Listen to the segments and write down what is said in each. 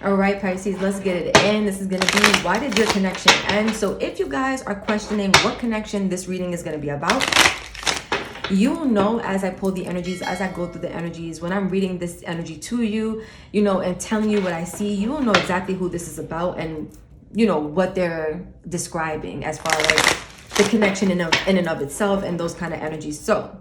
All right, Pisces, let's get it in. This is going to be, why did your connection end? So if you guys are questioning what connection this reading is going to be about, you'll know as I pull the energies, as I go through the energies, when I'm reading this energy to you, you know, and telling you what I see, you will know exactly who this is about and, you know, what they're describing as far as the connection in and of itself and those kind of energies. So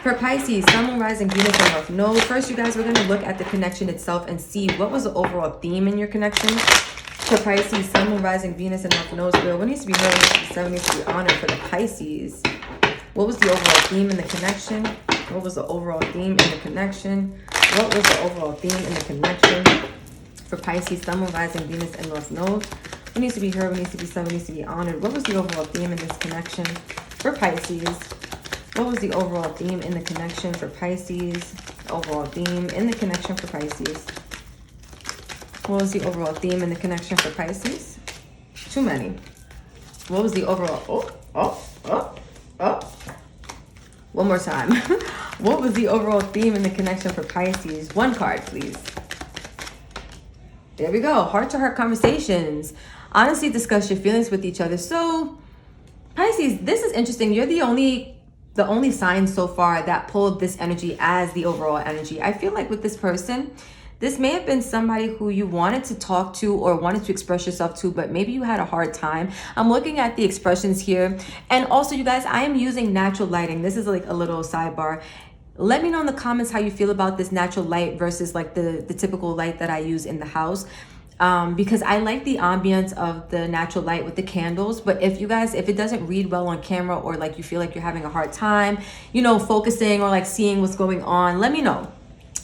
for Pisces, Sun, Moon, Rising, Venus, and North Node. First, you guys, we're going to look at the connection itself and see what was the overall theme in your connection. For Pisces, Sun, Moon, Rising, Venus, and North Node. What needs to be heard, what needs to be said, what needs to be honored for the Pisces? What was the overall theme in the connection? What was the overall theme in the connection? What was the overall theme in the connection? For Pisces, Sun, Moon, Rising, Venus, and North Node. What needs to be heard, what needs to be said, what needs to be honored? What was the overall theme in this connection? For Pisces, what was the overall theme in the connection for Pisces? Overall theme in the connection for Pisces. What was the overall theme in the connection for Pisces? Too many. What was the overall... One more time. What was the overall theme in the connection for Pisces? One card, please. There we go. Heart-to-heart conversations. Honestly, discuss your feelings with each other. So, Pisces, this is interesting. You're the only sign so far that pulled this energy as the overall energy. I feel like with this person, this may have been somebody who you wanted to talk to or wanted to express yourself to, but maybe you had a hard time. I'm looking at the expressions here. And also, you guys, I am using natural lighting. This is like a little sidebar. Let me know in the comments how you feel about this natural light versus like the typical light that I use in the house. Because I like the ambience of the natural light with the candles. But if it doesn't read well on camera, or like you feel like you're having a hard time, you know, focusing or like seeing what's going on, let me know.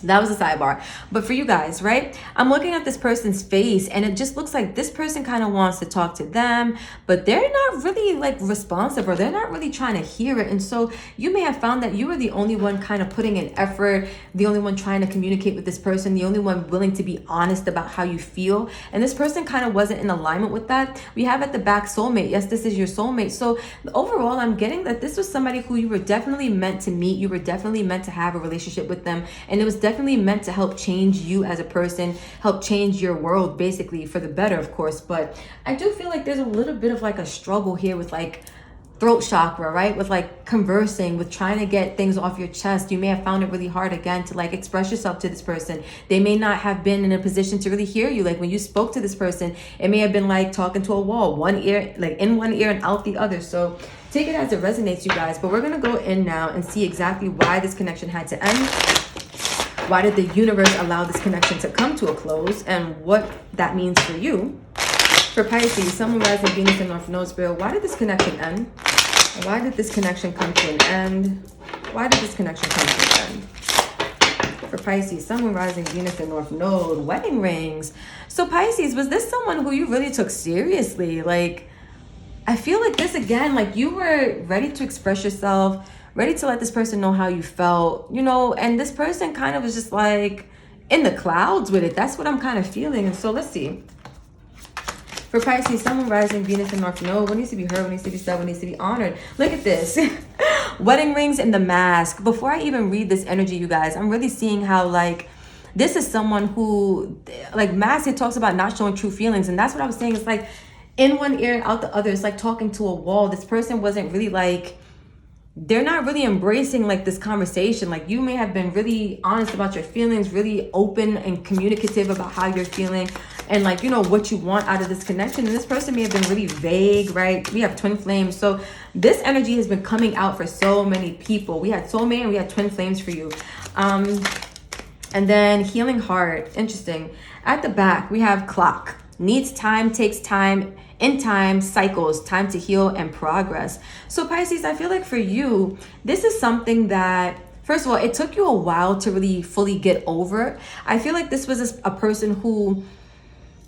That was a sidebar. But for you guys, right? I'm looking at this person's face and it just looks like this person kind of wants to talk to them, but they're not really like responsive, or they're not really trying to hear it. And so you may have found that you were the only one kind of putting in effort, the only one trying to communicate with this person, the only one willing to be honest about how you feel. And this person kind of wasn't in alignment with that. We have at the back soulmate. Yes, this is your soulmate. So overall, I'm getting that this was somebody who you were definitely meant to meet. You were definitely meant to have a relationship with them. And it was definitely meant to help change you as a person, help change your world basically for the better, of course. But I do feel like there's a little bit of like a struggle here with like throat chakra, right? With like conversing, with trying to get things off your chest. You may have found it really hard again to like express yourself to this person. They may not have been in a position to really hear you. Like when you spoke to this person, it may have been like talking to a wall, one ear, like in one ear and out the other. So take it as it resonates, you guys. But we're going to go in now and see exactly why this connection had to end. Why did the universe allow this connection to come to a close, and what that means for you? For Pisces, Sun, Moon, Rising, Venus, and North Node, Spirit, why did this connection end? Why did this connection come to an end? Why did this connection come to an end? For Pisces, Sun, Moon, Rising, Venus, and North Node, wedding rings. So Pisces, was this someone who you really took seriously? Like, I feel like this again, like you were ready to express yourself, ready to let this person know how you felt, you know, and this person kind of was just like in the clouds with it. That's what I'm kind of feeling. And so let's see. For Pisces, Sun, Moon, Rising, Venus, and North Node, what needs to be heard, what needs to be said, what needs to be honored? Look at this. Wedding rings and the mask. Before I even read this energy, you guys, I'm really seeing how like this is someone who, like mask, it talks about not showing true feelings. And that's what I was saying. It's like in one ear and out the other. It's like talking to a wall. This person wasn't really like, they're not really embracing like this conversation. Like you may have been really honest about your feelings, really open and communicative about how you're feeling and like, you know, what you want out of this connection. And this person may have been really vague, right? We have twin flames. So this energy has been coming out for so many people. We had soulmate and we had twin flames for you. And then healing heart. Interesting. At the back, we have clock. Needs time, takes time, in time, cycles, time to heal and progress. So Pisces, I feel like for you, this is something that, first of all, it took you a while to really fully get over. I feel like this was a person who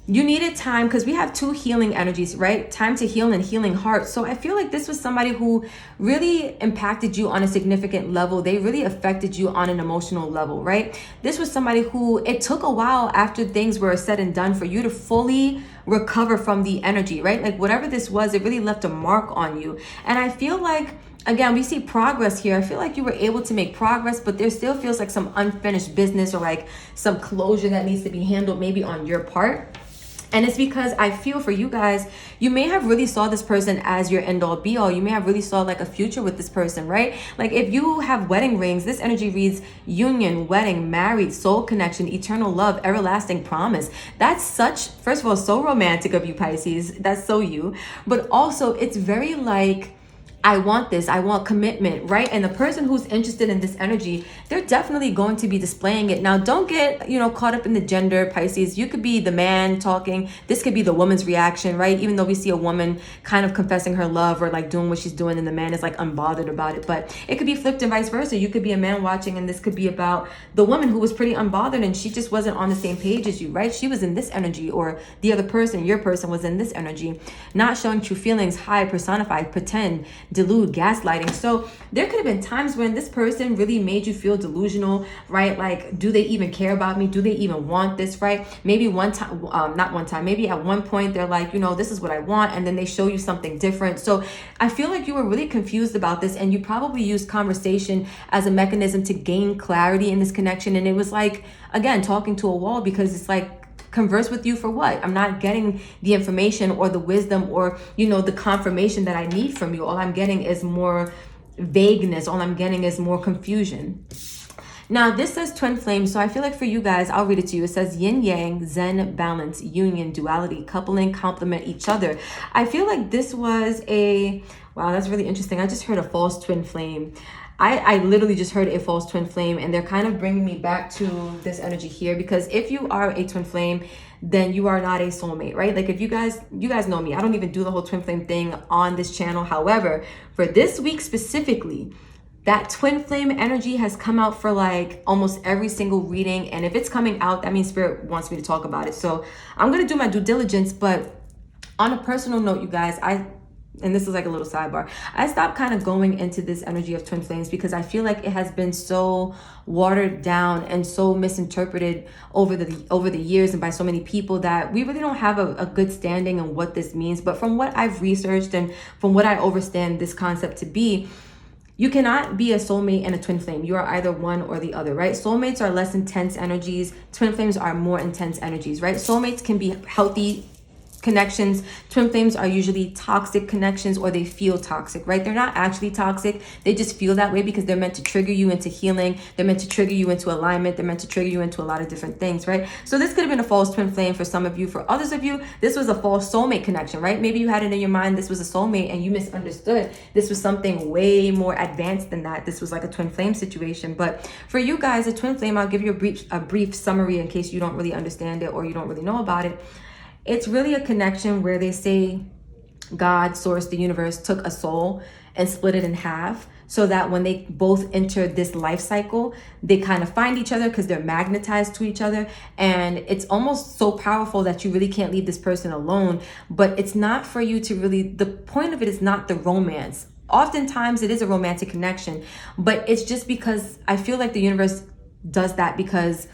you needed time, because we have two healing energies, right? Time to heal and healing heart. So I feel like this was somebody who really impacted you on a significant level. They really affected you on an emotional level, right? This was somebody who it took a while after things were said and done for you to fully recover from the energy, right? Like whatever this was, it really left a mark on you. And I feel like again, we see progress here. I feel like you were able to make progress, but there still feels like some unfinished business or like some closure that needs to be handled maybe on your part. And it's because I feel for you guys, you may have really saw this person as your end all be all. You may have really saw like a future with this person, right? Like if you have wedding rings, this energy reads union, wedding, married, soul connection, eternal love, everlasting promise. That's such, first of all, so romantic of you, Pisces. That's so you. But also it's very like, I want this, I want commitment, right? And the person who's interested in this energy, they're definitely going to be displaying it. Now, don't get, caught up in the gender, Pisces. You could be the man talking. This could be the woman's reaction, right? Even though we see a woman kind of confessing her love or like doing what she's doing and the man is like unbothered about it. But it could be flipped and vice versa. You could be a man watching and this could be about the woman who was pretty unbothered and she just wasn't on the same page as you, right? She was in this energy, or the other person, your person, was in this energy. Not showing true feelings, hide, personify, pretend, delude, gaslighting. So there could have been times when this person really made you feel delusional, right? Like, do they even care about me? Do they even want this, right? Maybe one time, not one time, maybe at one point they're like, this is what I want, and then they show you something different. So I feel like you were really confused about this, and you probably used conversation as a mechanism to gain clarity in this connection. And it was like, again, talking to a wall, because it's like, converse with you for what? I'm not getting the information or the wisdom or, the confirmation that I need from you. All I'm getting is more vagueness. All I'm getting is more confusion. Now, this says twin flames. So I feel like for you guys, I'll read it to you. It says yin yang, zen, balance, union, duality, coupling, complement each other. I feel like this was wow, that's really interesting. I just heard a false twin flame. I literally just heard a false twin flame, and they're kind of bringing me back to this energy here, because if you are a twin flame, then you are not a soulmate, right? Like if you guys know me, I don't even do the whole twin flame thing on this channel. However, for this week specifically, that twin flame energy has come out for like almost every single reading. And if it's coming out, that means Spirit wants me to talk about it. So I'm going to do my due diligence. But on a personal note, you guys, and this is like a little sidebar, I stopped kind of going into this energy of twin flames because I feel like it has been so watered down and so misinterpreted over the years and by so many people that we really don't have a good standing on what this means. But from what I've researched and from what I understand this concept to be, you cannot be a soulmate and a twin flame. You are either one or the other, right? Soulmates are less intense energies. Twin flames are more intense energies, right? Soulmates can be healthy connections. Twin flames are usually toxic connections, or they feel toxic, right? They're not actually toxic. They just feel that way because they're meant to trigger you into healing. They're meant to trigger you into alignment. They're meant to trigger you into a lot of different things, right? So this could have been a false twin flame for some of you. For others of you, this was a false soulmate connection, right? Maybe you had it in your mind this was a soulmate and you misunderstood. This was something way more advanced than that. This was like a twin flame situation. But for you guys, a twin flame, I'll give you a brief summary in case you don't really understand it or you don't really know about it. It's really a connection where they say God, source, the universe took a soul and split it in half so that when they both enter this life cycle, they kind of find each other because they're magnetized to each other. And it's almost so powerful that you really can't leave this person alone. But it's not for you to really, the point of it is not the romance. Oftentimes it is a romantic connection, but it's just because I feel like the universe does that because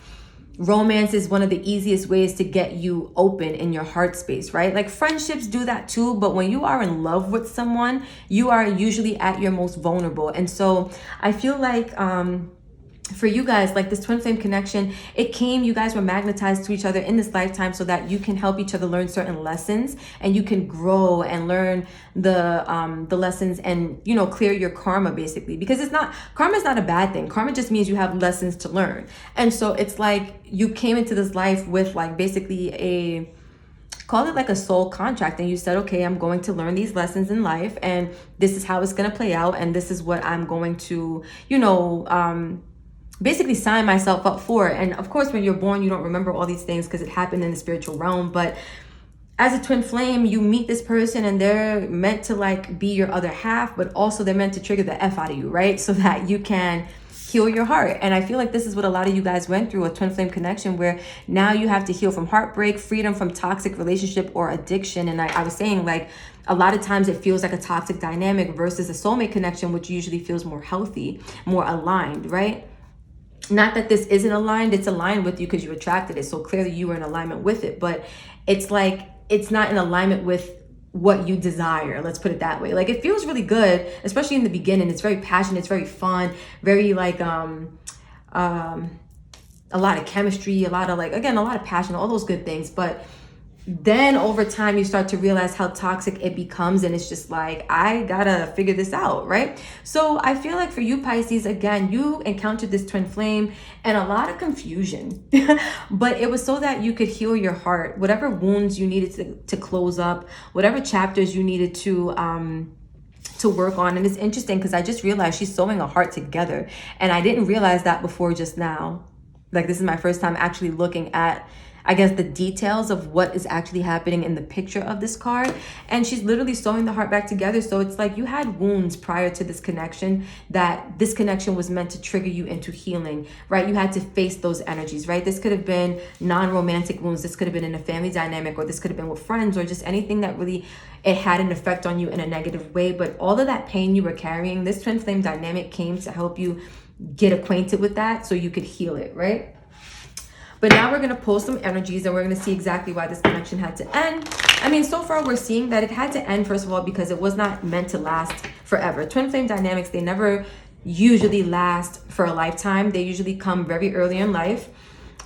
romance is one of the easiest ways to get you open in your heart space, right? Like friendships do that too, but when you are in love with someone, you are usually at your most vulnerable. And so I feel like for you guys, like this twin flame connection, you guys were magnetized to each other in this lifetime so that you can help each other learn certain lessons and you can grow and learn the lessons and, clear your karma basically, because karma is not a bad thing. Karma just means you have lessons to learn. And so it's like you came into this life with like basically call it like a soul contract, and you said, okay, I'm going to learn these lessons in life and this is how it's going to play out. And this is what I'm going to, basically sign myself up for. And of course, when you're born, you don't remember all these things because it happened in the spiritual realm. But as a twin flame, you meet this person and they're meant to like be your other half, but also they're meant to trigger the F out of you, right? So that you can heal your heart. And I feel like this is what a lot of you guys went through, a twin flame connection where now you have to heal from heartbreak, freedom from toxic relationship or addiction. And I was saying like, a lot of times it feels like a toxic dynamic versus a soulmate connection, which usually feels more healthy, more aligned, right? Not that this isn't aligned, it's aligned with you because you attracted it. So clearly you were in alignment with it, but it's like, it's not in alignment with what you desire. Let's put it that way. Like, it feels really good, especially in the beginning. It's very passionate. It's very fun. Very like, a lot of chemistry, a lot of like, again, a lot of passion, all those good things. But then over time, you start to realize how toxic it becomes. And it's just like, I gotta figure this out, right? So I feel like for you, Pisces, again, you encountered this twin flame and a lot of confusion. But it was so that you could heal your heart. Whatever wounds you needed to close up, whatever chapters you needed to work on. And it's interesting because I just realized she's sewing a heart together. And I didn't realize that before just now. Like, this is my first time actually looking at, I guess, the details of what is actually happening in the picture of this card. And she's literally sewing the heart back together. So it's like you had wounds prior to this connection, that this connection was meant to trigger you into healing, right? You had to face those energies, right? This could have been non-romantic wounds. This could have been in a family dynamic, or this could have been with friends, or just anything that really, it had an effect on you in a negative way. But all of that pain you were carrying, this twin flame dynamic came to help you get acquainted with that so you could heal it, right? But now we're going to pull some energies and we're going to see exactly why this connection had to end. I mean, so far we're seeing that it had to end, first of all, because it was not meant to last forever. Twin flame dynamics, they never usually last for a lifetime. They usually come very early in life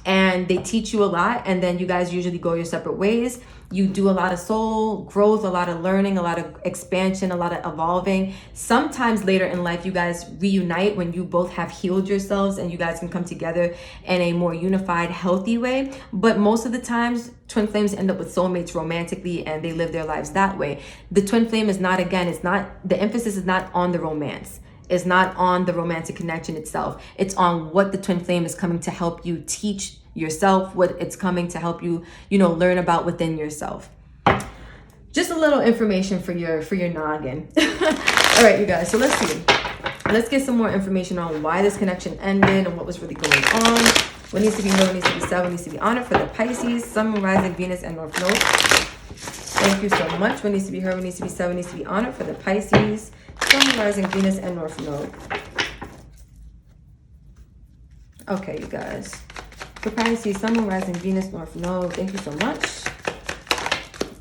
and they teach you a lot. And then you guys usually go your separate ways. You do a lot of soul growth, a lot of learning, a lot of expansion, a lot of evolving. Sometimes later in life, you guys reunite when you both have healed yourselves and you guys can come together in a more unified, healthy way. But most of the times, twin flames end up with soulmates romantically and they live their lives that way. The twin flame is not, again, it's not, the emphasis is not on the romance. It's not on the romantic connection itself. It's on what the twin flame is coming to help you teach yourself, what it's coming to help you, learn about within yourself. Just a little information for your noggin. All right, you guys, so let's see. Let's get some more information on why this connection ended and what was really going on. What needs to be known, needs to be said, what needs to be honored for the Pisces, Sun, Moon, Rising, Venus, and North Node. Thank you so much. What needs to be heard, what needs to be said, what needs to be honored for the Pisces, Sun, Moon, Rising, Venus, and North Node. Okay, you guys. For Pisces, Sun, Moon, Rising, Venus, North Node. Thank you so much.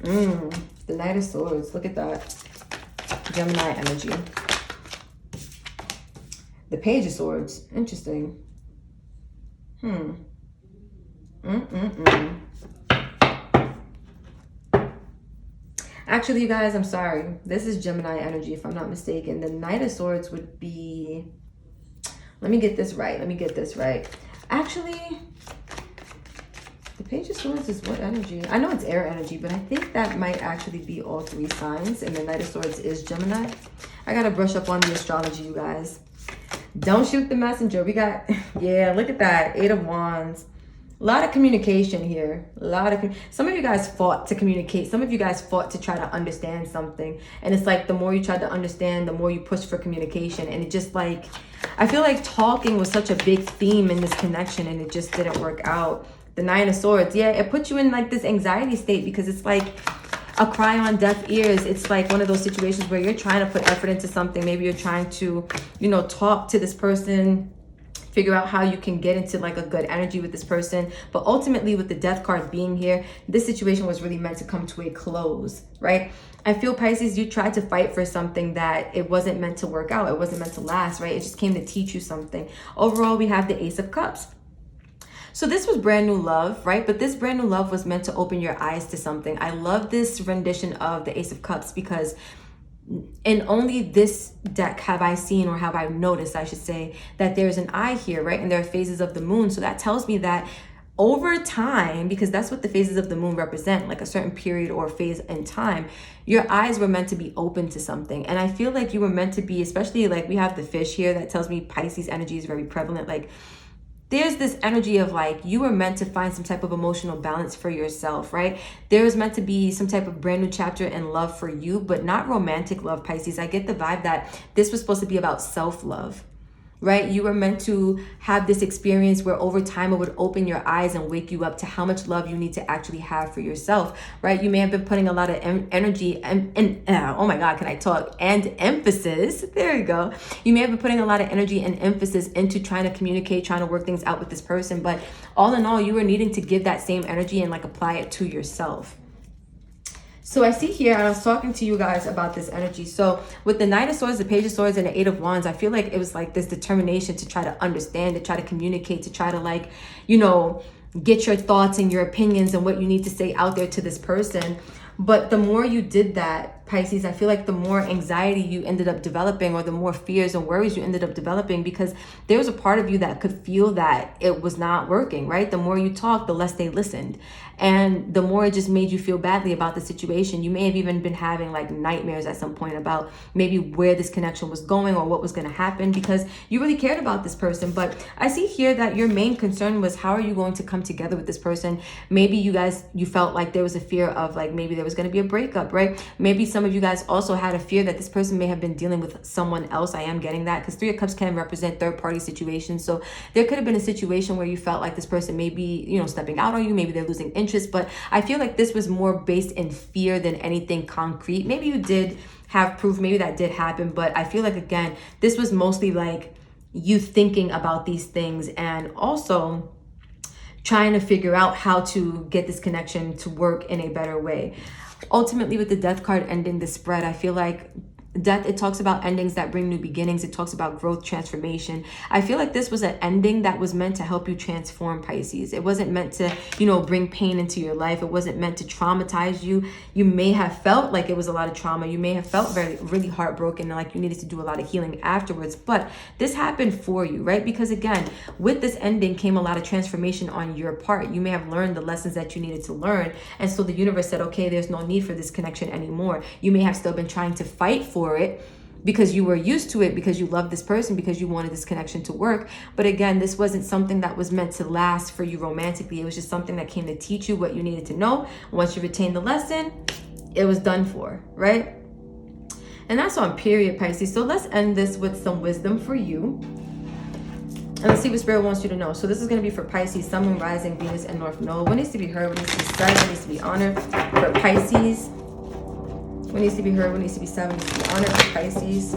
The Knight of Swords. Look at that. Gemini energy. The Page of Swords. Interesting. Actually, you guys, I'm sorry. This is Gemini energy, if I'm not mistaken. The Knight of Swords would be... Let me get this right. Actually, the Page of Swords is what energy? I know it's air energy, but I think that might actually be all three signs. And the Knight of Swords is Gemini. I got to brush up on the astrology, you guys. Don't shoot the messenger. We got, yeah, look at that. 8 of Wands. A lot of communication here. Some of you guys fought to communicate. Some of you guys fought to try to understand something. And it's like the more you try to understand, the more you push for communication. And it just like, I feel like talking was such a big theme in this connection and it just didn't work out. The Nine of Swords. Yeah, it puts you in like this anxiety state because it's like a cry on deaf ears. It's like one of those situations where you're trying to put effort into something. Maybe you're trying to, talk to this person, figure out how you can get into like a good energy with this person. But ultimately with the Death card being here, this situation was really meant to come to a close, right? I feel, Pisces, you tried to fight for something that it wasn't meant to work out. It wasn't meant to last, right? It just came to teach you something. Overall, we have the Ace of Cups. So this was brand new love, right? But this brand new love was meant to open your eyes to something. I love this rendition of the Ace of Cups because in only this deck have I seen, or have I noticed, I should say, that there's an eye here, right? And there are phases of the moon. So that tells me that over time, because that's what the phases of the moon represent, like a certain period or phase in time, your eyes were meant to be open to something. And I feel like you were meant to be, especially like we have the fish here, that tells me Pisces energy is very prevalent. Like there's this energy of like you were meant to find some type of emotional balance for yourself, right? There's meant to be some type of brand new chapter in love for you, but not romantic love, Pisces. I get the vibe that this was supposed to be about self-love, right? You were meant to have this experience where over time it would open your eyes and wake you up to how much love you need to actually have for yourself, right? You may have been putting a lot of energy and oh my God, can I talk? And emphasis, there you go. You may have been putting a lot of energy and emphasis into trying to communicate, trying to work things out with this person. But all in all, you were needing to give that same energy and like apply it to yourself. So I see here, and I was talking to you guys about this energy. So with the Knight of Swords, the Page of Swords, and the Eight of Wands, I feel like it was like this determination to try to understand, to try to communicate, to try to like, you know, get your thoughts and your opinions and what you need to say out there to this person. But the more you did that, Pisces, I feel like the more anxiety you ended up developing, or the more fears and worries you ended up developing, because there was a part of you that could feel that it was not working, right? The more you talked, the less they listened. And the more it just made you feel badly about the situation. You may have even been having like nightmares at some point about maybe where this connection was going or what was going to happen, because you really cared about this person. But I see here that your main concern was, how are you going to come together with this person? Maybe you felt like there was a fear of like, maybe there was going to be a breakup, right? Maybe some of you guys also had a fear that this person may have been dealing with someone else. I am getting that, because Three of Cups can represent third party situations. So there could have been a situation where you felt like this person may be, you know, stepping out on you. Maybe they're losing interest. But I feel like this was more based in fear than anything concrete. Maybe you did have proof. Maybe that did happen. But I feel like, again, this was mostly like you thinking about these things, and also trying to figure out how to get this connection to work in a better way. Ultimately, with the Death card ending the spread, I feel like death, it talks about endings that bring new beginnings. It talks about growth, transformation. I feel like this was an ending that was meant to help you transform, Pisces. It wasn't meant to, you know, bring pain into your life. It wasn't meant to traumatize you. You may have felt like it was a lot of trauma. You may have felt really heartbroken and like you needed to do a lot of healing afterwards. But this happened for you, right? Because again, with this ending came a lot of transformation on your part. You may have learned the lessons that you needed to learn. And so the universe said, okay, there's no need for this connection anymore. You may have still been trying to fight for it because you were used to it, because you loved this person, because you wanted this connection to work. But again, this wasn't something that was meant to last for you romantically. It was just something that came to teach you what you needed to know. Once you retained the lesson, it was done for, right? And that's on period, Pisces. So let's end this with some wisdom for you. And let's see what Spirit wants you to know. So this is going to be for Pisces, Sun, Moon, Rising, Venus, and North Node. What needs to be heard? What needs to be said? What needs to be honored for Pisces? What needs to be heard? What needs to be said? What needs to be honored for Pisces?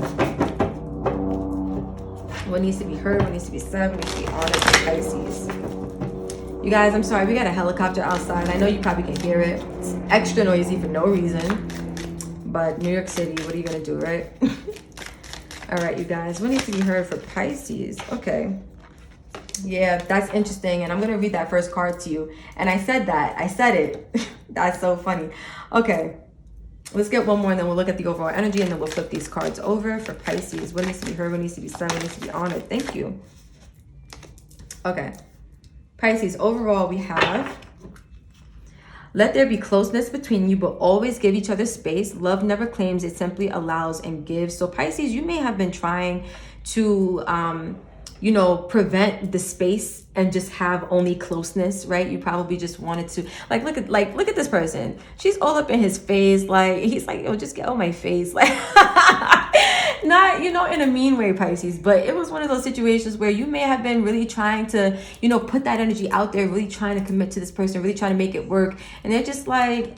What needs to be heard? What needs to be said? What needs to be honored for Pisces? You guys, I'm sorry. We got a helicopter outside. I know you probably can hear it. It's extra noisy for no reason. But New York City, what are you going to do, right? All right, you guys. What needs to be heard for Pisces? Okay. Yeah, that's interesting. And I'm going to read that first card to you. And I said that. I said it. That's so funny. Okay. Let's get one more and then we'll look at the overall energy and then we'll flip these cards over for Pisces. What needs to be heard? What needs to be said? What needs to be honored? Thank you. Okay. Pisces, overall we have, let there be closeness between you, but always give each other space. Love never claims, it simply allows and gives. So Pisces, you may have been trying to, you know, prevent the space and just have only closeness, right? You probably just wanted to look at this person. She's all up in his face. Like, he's like, yo, just get on my face. Like, not, you know, in a mean way, Pisces, but it was one of those situations where you may have been really trying to, you know, put that energy out there, really trying to commit to this person, really trying to make it work. And they're just like,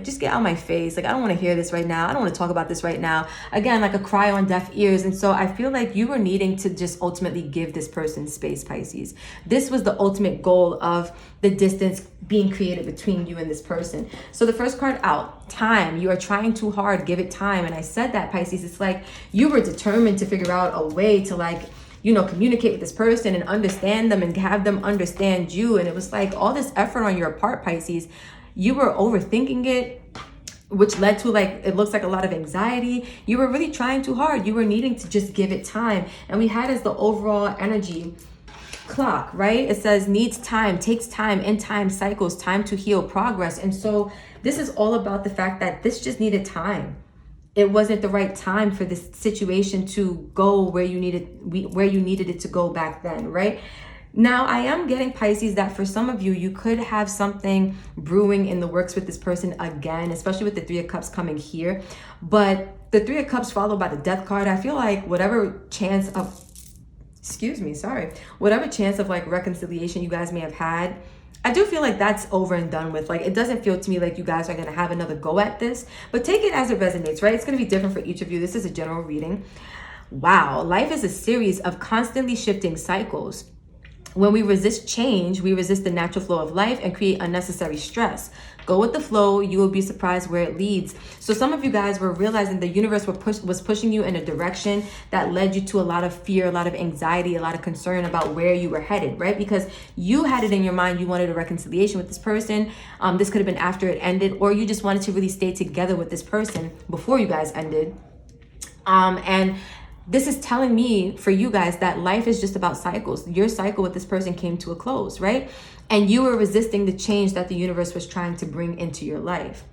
just get out of my face. Like, I don't want to hear this right now. I don't want to talk about this right now. Again, like a cry on deaf ears. And so I feel like you were needing to just ultimately give this person space, Pisces. This was the ultimate goal of the distance being created between you and this person. So the first card out, time. You are trying too hard. Give it time. And I said that, Pisces. It's like you were determined to figure out a way to, like, you know, communicate with this person and understand them and have them understand you. And it was like all this effort on your part, Pisces. You were overthinking it, which led to, like, it looks like a lot of anxiety. You were really trying too hard. You were needing to just give it time. And we had as the overall energy clock, right? It says needs time, takes time, in time cycles, time to heal, progress. And so this is all about the fact that this just needed time. It wasn't the right time for this situation to go where you needed it to go back then, right? Now, I am getting, Pisces, that for some of you, you could have something brewing in the works with this person again, especially with the Three of Cups coming here. But the Three of Cups followed by the Death card, I feel like whatever chance of like reconciliation you guys may have had, I do feel like that's over and done with. Like, it doesn't feel to me like you guys are going to have another go at this, but take it as it resonates, right? It's going to be different for each of you. This is a general reading. Wow. Life is a series of constantly shifting cycles. When we resist change, we resist the natural flow of life and create unnecessary stress. Go with the flow. You will be surprised where it leads. So some of you guys were realizing the universe was pushing you in a direction that led you to a lot of fear, a lot of anxiety, a lot of concern about where you were headed, right? Because you had it in your mind, you wanted a reconciliation with this person. This could have been after it ended, or you just wanted to really stay together with this person before you guys ended. And this is telling me for you guys that life is just about cycles. Your cycle with this person came to a close, right? And you were resisting the change that the universe was trying to bring into your life.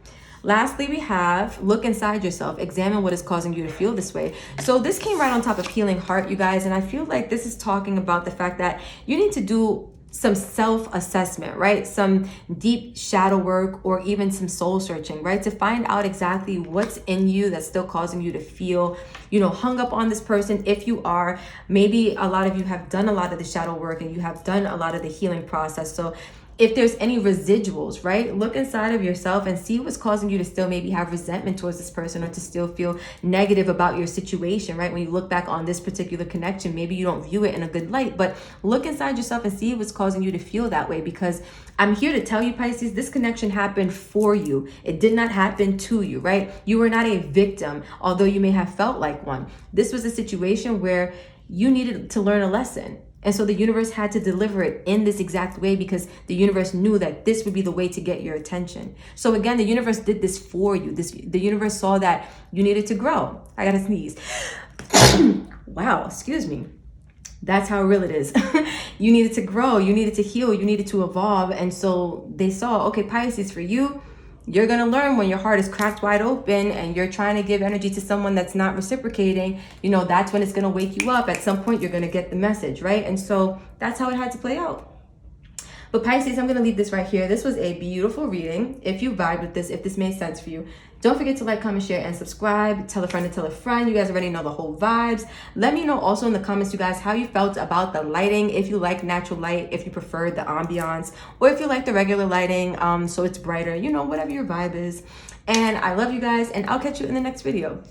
Lastly, we have look inside yourself, examine what is causing you to feel this way. So this came right on top of healing heart, you guys. And I feel like this is talking about the fact that you need to do some self-assessment, right? Some deep shadow work, or even some soul searching, right? To find out exactly what's in you that's still causing you to feel, hung up on this person. If you are, maybe a lot of you have done a lot of the shadow work and you have done a lot of the healing process. So if there's any residuals, right, look inside of yourself and see what's causing you to still maybe have resentment towards this person, or to still feel negative about your situation, right? When you look back on this particular connection, maybe you don't view it in a good light, but look inside yourself and see what's causing you to feel that way. Because I'm here to tell you, Pisces, this connection happened for you. It did not happen to you, right? You were not a victim, although you may have felt like one. This was a situation where you needed to learn a lesson. And so the universe had to deliver it in this exact way, because the universe knew that this would be the way to get your attention. So again, the universe did this for you. The universe saw that you needed to grow. I gotta sneeze. Wow, excuse me. That's how real it is. You needed to grow, you needed to heal, you needed to evolve. And so they saw, okay, Pisces, for you, you're going to learn when your heart is cracked wide open and you're trying to give energy to someone that's not reciprocating, that's when it's going to wake you up. At some point, you're going to get the message, right? And so that's how it had to play out. But Pisces, I'm going to leave this right here. This was a beautiful reading. If you vibe with this, if this made sense for you, don't forget to like, comment, share, and subscribe. Tell a friend to tell a friend. You guys already know the whole vibes. Let me know also in the comments, you guys, how you felt about the lighting. If you like natural light, if you prefer the ambiance, or if you like the regular lighting, so it's brighter, whatever your vibe is. And I love you guys, and I'll catch you in the next video.